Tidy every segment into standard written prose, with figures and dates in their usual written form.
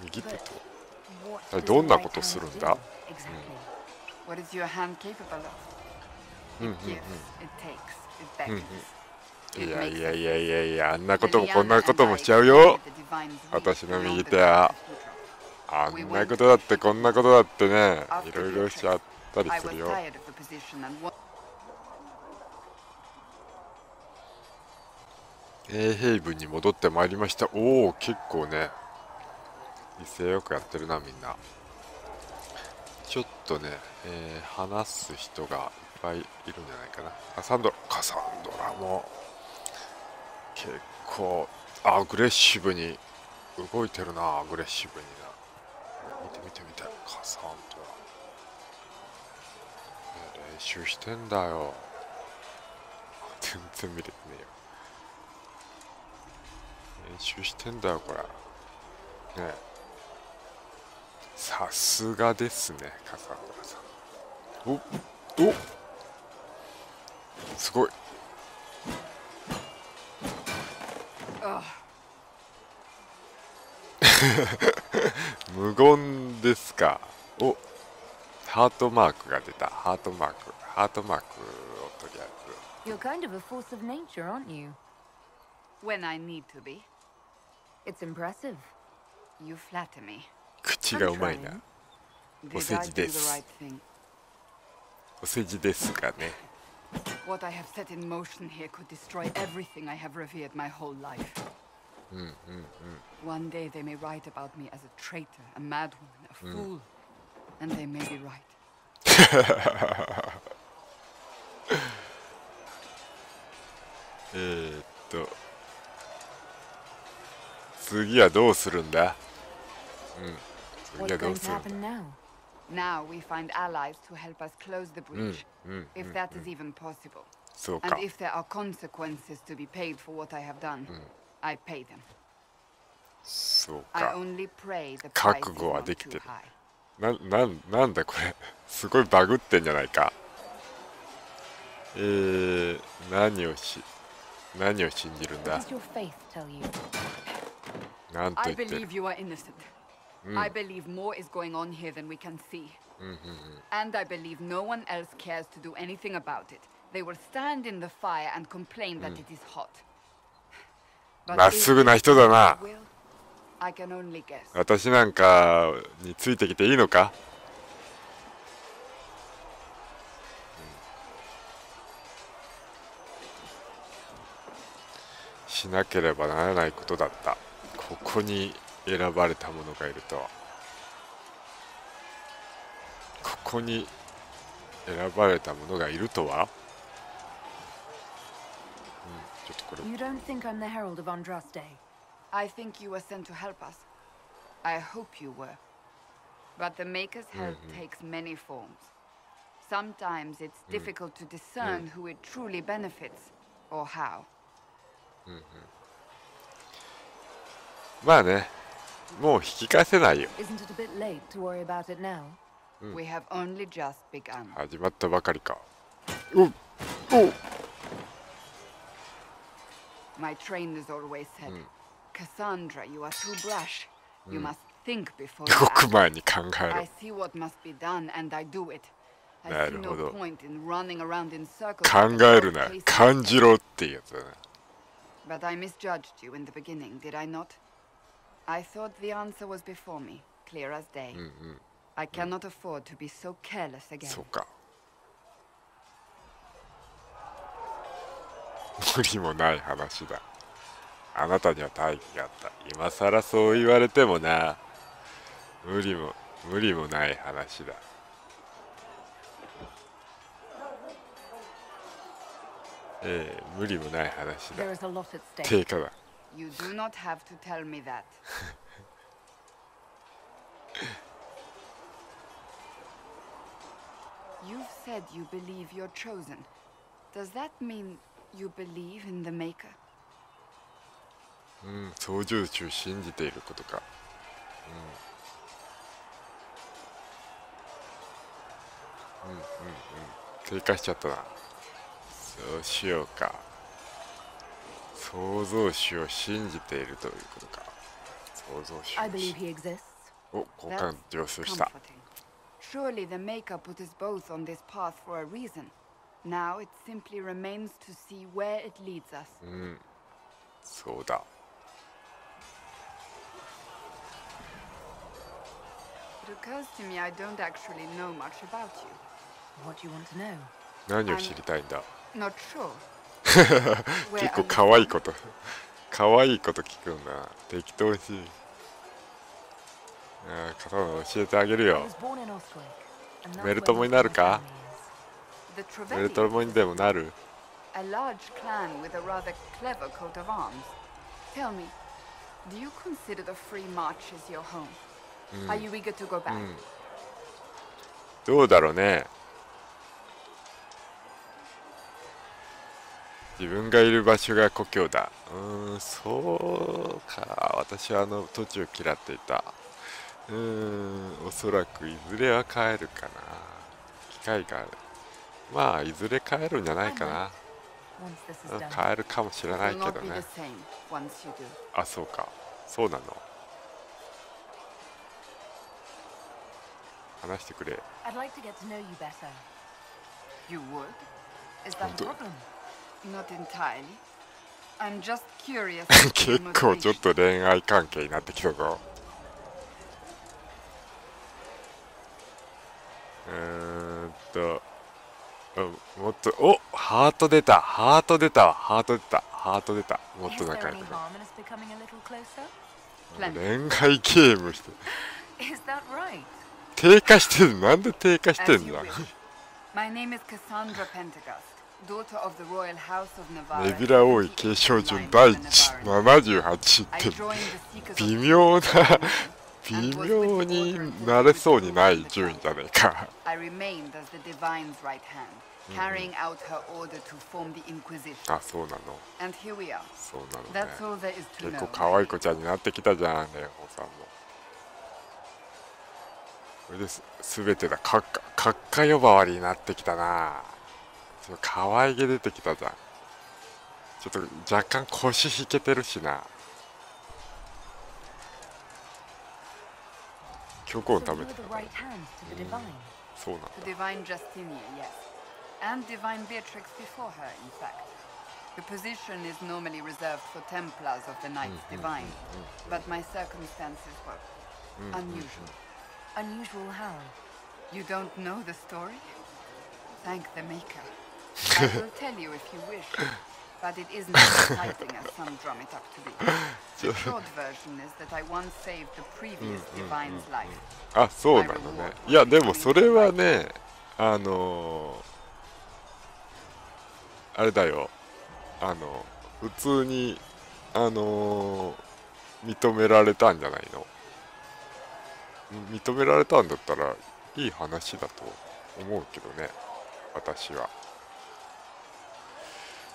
右手とどんなことするんだ？いやいやいやいやいや、あんなこともこんなこともしちゃうよ、私の右手は。あんなことだってこんなことだってね、いろいろしちゃったりするよ。ヘイブンに戻ってまいりました。おお、結構ね威勢よくやってるな、みんな。ちょっとね、話す人がいっぱいいるんじゃないかな。カサンドラも結構アグレッシブに動いてるな。アグレッシブにな。見てカサンドラ、練習してんだよ。全然見れてねえよ。練習してんだよこれね。さすがですね、カサンドラさん。おすごい。無言ですか。お、ハートマークが出た。ハートマークをとりあえず。 You're kind of a force of nature, aren't you? When I need to be. It's impressive. You flatter me. 口がうまいな。お世辞です。お世辞ですがね。What I have set in motion here could destroy everything I have revered my whole life. One day they may write about me as a traitor, a madwoman, a fool, and they may be right. 次はどうするんだ？次はどうするんだ？Now we find allies to help us close the breach, if that is even possible. そうか。 And if there are consequences to be paid for what I have done, I pay them. そうI か。 only pray the price 覚 is 悟は not でき too てる。 high. なんだこれ。すごいバグってんじゃないか。何を信じるんだ？ What does your faith tell you? なんと I 言ってる。 believe you are innocent. I believe more is going on here than we can see. And I believe no one else cares to do anything about it. They will stand in the fire and complain that it is hot. まっすぐな人だな。 I can only guess. 私なんかについてきていいのか？しなければならないことだった。ここに選ばれた者がいるとは。ここに選ばれた者がいるとは。ちょっとこれ。 You don't think I'm the herald of Andraste? I think you were sent to help us. I hope you were. But the Maker's help takes many forms. Sometimes it's difficult to discern who it truly benefits or how. まあね、もう引き返せないよ。 Isn't it a bit late to worry about it now? We have only just begun. 始まったばかりか。 My trainers always said, Cassandra, you are too brash. You must think before you 動く act. 前に考え I ろ。 see what must be done, and I do it. I な see る no ほど。 point in running around in circles. 考 like a えるな、 slow-paced 感じろっていうやつだな。 But I misjudged you in the beginning, did I not? I thought the answer was before me, clear as day. I cannot afford to be so careless again. そうか。無理もない話だ。あなたには大義があった。今さらそう言われてもな。無理もない話だ。無理もない話だ。 There is a lot at 定 stake. 価だ。 You do not have to tell me that. You've said you believe you're chosen. Does that mean you believe in the Maker? 操縦士を信じていることか。定価しちゃったな。そうしようか。創造主を信じているということか。創造主。 I believe he exists. お、交換了承した。 Surely the Maker put us both on this path for a reason. Now it simply remains to see where it leads us. うん、そうだ。 It occurs to me I don't actually know much about you. What do you want to know? 何を知りたいんだ。 Not sure. 結構可愛いこと可愛いこと聞くんだな。適当に片方教えてあげる I よ。 was born in Ostwick, and that's メル where 友になる most of か my family is. The メル Trevelyan, 友にでもなる a large clan with a rather clever coat of arms. Tell me, do you consider the Free March as your home? Are you eager to go back? どうだろうね。自分がいる場所が故郷だ。そうか。私は土地を嫌っていた。おそらくいずれは帰るかな。機会がある。まあいずれ帰るんじゃないかな。 Once this is done, 帰るかもしれ It ない will け not ど be the ね。 same once you do. あ、そうか。そうなの。話してくれ。 I'd like to get to know you better. You would? Is that a problem? Not entirely. I'm just curious. 結構ちょっと恋愛関係になってきたぞ。もっと、お、ハート出た、ハート出た、ハート出た、ハート出た。もっ Is と there 仲良 any くな harm in us becoming a little closer? る。恋愛ゲームして。 Is that right? 低下してる。なんで低下してん As you だ。 wish. My name is Cassandra Pentecost, daughter of the royal house of ネ Navarre. ビラ王位継承順第78っ I て joined the Seekers of 微妙な Inquisition 微妙になれそうにない順位じゃねえか。 I remained as the divine's right hand, carrying out her order to form the Inquisition. あ、そうなの。 And here we are. そうなのね。 That's all there is to 結構 know. 可愛い子ちゃんになってきたじゃん、蓮舫さんも。これです全てだ。閣下呼ばわりになってきたな。ちょっと可愛げ出てきたじゃん。ちょっと若干腰引けてるしな。チョコを So 食べ you're て the た。 right hand to the divine. そうなんだ。 The divine Justinia, yes. And divine Beatrix before her, in fact. The position is normally reserved for Templars of the Knights Divine, but my circumstances were unusual. Unusual how? You don't know the story? Thank the Maker. I will tell you if you wish, but it isn't as exciting as some drum it up to be. The short version is that I once saved the previous divine's life. あ、そうなのね。いや、でもそれはね、あれだよ。普通に、認められたんじゃないの。認められたんだったらいい話だと思うけどね、私は。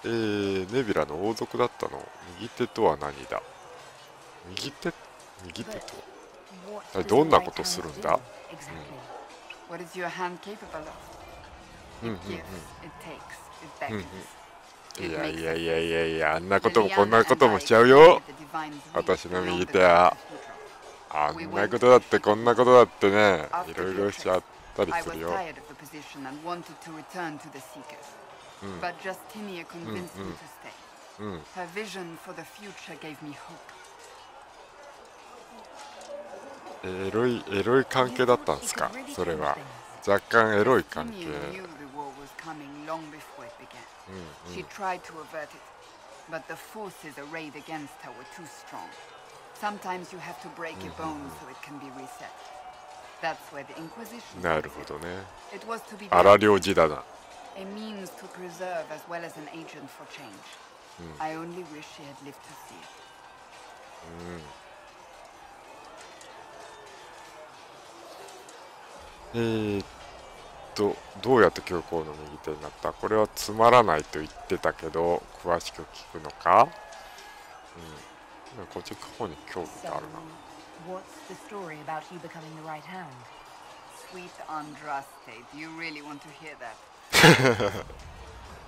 ネビラの王族だったの。右手とは何だ。右手とはどんなことするんだ。 What is your hand capable of? It gives, it takes, it beckons. いやいやいやいやいや、あんなこともこんなこともしちゃうよ。私の右手は。あんなことだってこんなことだってね、いろいろしちゃったり I す was るよ。 tired of the position and wanted to return to the Seekers. But Justinia convinced me to stay. Her vision for the future gave me hope. エロい関係だったんですか、それは。若干エロい関係。 Justinia knew the war was coming long before it began. She tried to avert it, but the forces arrayed against her were too strong. Sometimes you have to break a bone so it can be reset. That's where the Inquisition な comes るほ in. どね。 It was to be 荒領事だな。 a means to preserve as well as an agent for change. I only wish she had lived to see it. どうやって教皇の右手になった。これはつまらないと言ってたけど、詳しく聞くのか。こっちの方に興味があるな。 What's the story about you becoming the right hand? Sweet Andraste, do you really want to hear that?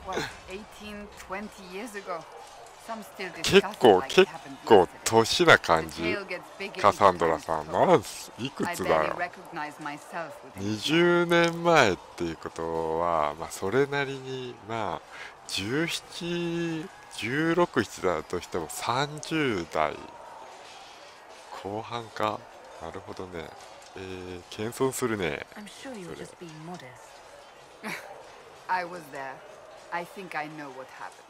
What, 18, 20 years ago? Some still 結 discuss it 構 like it 結 happened 構 yesterday. 年な The 感じ。 tale gets bigger カ each サンドラ time さ it's ん told. いく I つだ barely ろ recognize myself う。 within it now. 20年前っていうことはまあそれなりにまあ17、16、17だとしても30代後半か。なるほどね。謙遜するね。 I'm sure you're それ just being modest. I was there. I think I know what happened.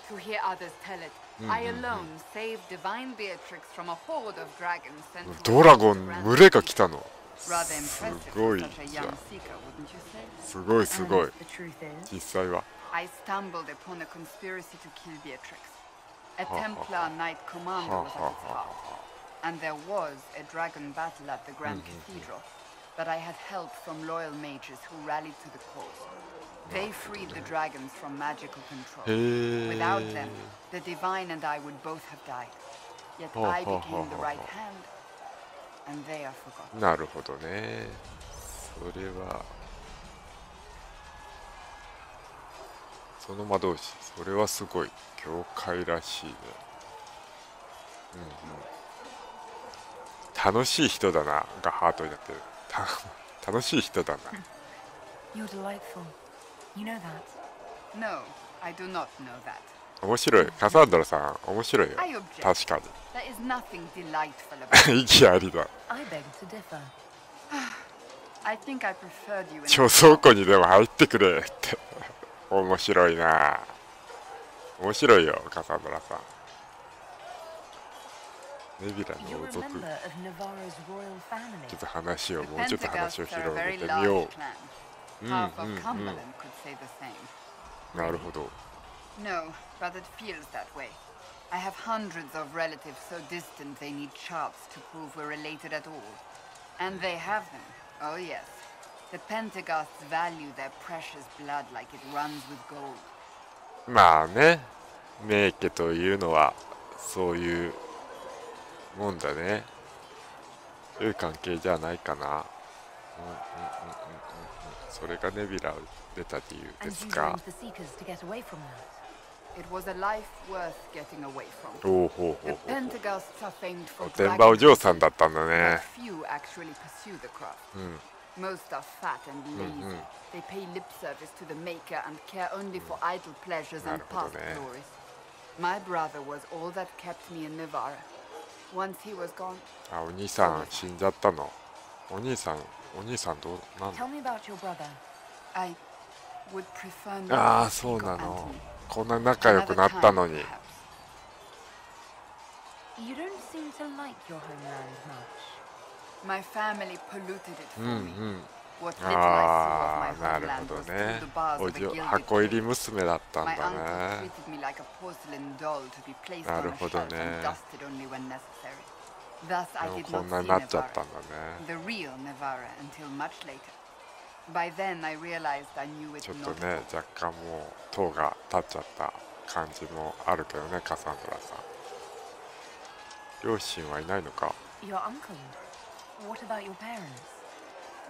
To hear others tell it, I alone saved divine Beatrix from a horde of dragons sent to ドラゴン群れが来たの。 Rather す impressive ご for い such a じゃん。 young seeker, wouldn't you say? すごいすごい。 And the truth is, 実際は I stumbled upon a conspiracy to kill Beatrix. A Templar Knight Commander was at its heart. And there was a dragon battle at the Grand Cathedral. But I had help from loyal mages who rallied to the cause. They freed the dragons from magical control. へ Without え them, the Divine and I would both have died. Yet I became the right hand, and they are forgotten. なるほどね。それはその魔導士、それはすごい教会らしいね。楽しい人だながハートになってる。楽しい人だな。 you're delightful. You know that. No, I do not know that. 面白い。カサンドラさん面白いよ。 I object. 確か There is nothing delightful about it. に。意義ありだ。 I beg to differ. I think I preferred you in 貯蔵庫にでも入ってくれって。面白いな。面白いよカサンドラさん。ネビラ You're の a 族 member of Navarro's royal family. ちょっと話を The もうちょっと話を Pentagousts 広 are a げ very てみ large よ clan. Half of Cumberland could say the same. う。なるほど。 No, but it feels that way. I have hundreds of relatives so distant they need charts to prove we're related at all. And they have them. Oh yes. The Pentagousts value their precious blood like it runs with gold. まあね、名家というのはそういうもんだね。そういう関係じゃないかな。それがネビラを出た理由で And す you か。 joined the Seekers to get away from that. It was a life worth getting away from. おおほうほ The うほう。 Pentagousts are famed お for てんばお dragon 嬢さん hunting, だったんだ but ね。 few actually pursue the craft. うん。 Most are fat and lazy. They pay lip service to the Maker and care only for idle pleasures and past なるほどね。 glories. My brother was all that kept me in Navarra. Once he was gone, あ、お兄さん死んじゃったの。お兄さんどうなんの。 Tell me about your brother. I would prefer not ああ、 to そう speak な of の。 Anthony. こんな仲良くなったの Another に。 time, perhaps. You don't seem to like your homeland much. My family polluted it う for ん me. うん。 What little I saw あ of あ、な my る homeland ほ was ど through ね the。bars お of a じ gilded 箱入り cage. 娘だったん My だ uncle ね。 treated me like a porcelain doll to be placed な on る a ほど shelf ね。 and dusted only when necessary. Thus, I でも did こ not んな see になっちゃったん Navarra, だね。 the real Navarra, until much later. By then, I realized I knew it ちょっと not. ね、若干もう塔が立っちゃった感じもあるけどね、カサンドラさん。両親はいないのか。 Your uncle. What about your parents?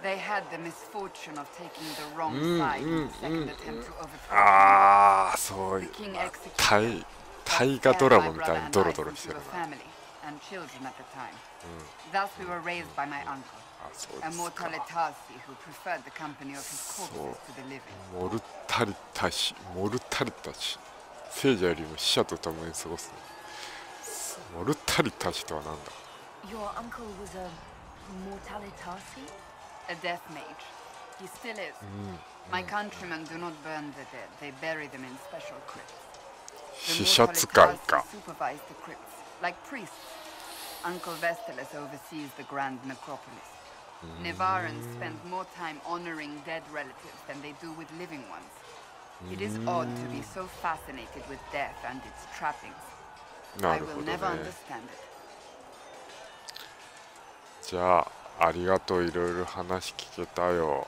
They had the misfortune of taking the wrong うん side う in ん the うん second attempt to overthrow me. ああ、そうい The う king executed 大 them, 大 but 河ド spared ラ my マみた brother いに and ドロ I ドロし since て we る were な。 family and children at the time. Thus, we were raised by my uncle, あ、そう a ですか。 mortalitasi who preferred the company of his corpses to the living. モルタリタシ、モルタリタシ。聖者よりも死者と共に過ごす、ね。モルタリタシとは何だ。 Your uncle was a mortalitasi? A death mage. He still is. My countrymen do not burn the dead. They bury them in special crypts. 死 The 者使い mortalitasi か。 supervise the crypts, like priests. Uncle Vestalis oversees the grand necropolis. Navarrans spend more time honoring dead relatives than they do with living ones. It is odd to be so fascinated with death and its trappings. な I るほ will ど never ね。 understand it. じゃあ、ありがとう。いろいろ話聞けたよ。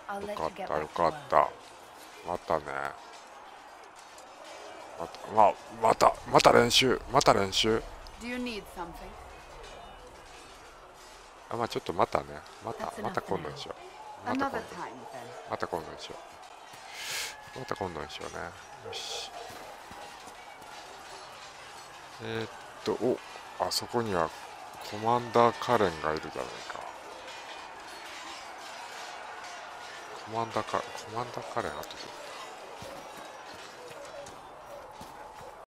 I'll よ let か you っ get たよ back to かっ work. た。またね。また練習。また練習。 Do you need something? あ、まあちょっとまたね。ま That's enough た今度にしよう。 Another ま time, then. た今度にしよう。また今度にしようね。よし。お、あそこにはコマンダーカレンがいるじゃないか。コマンダーカレン後で。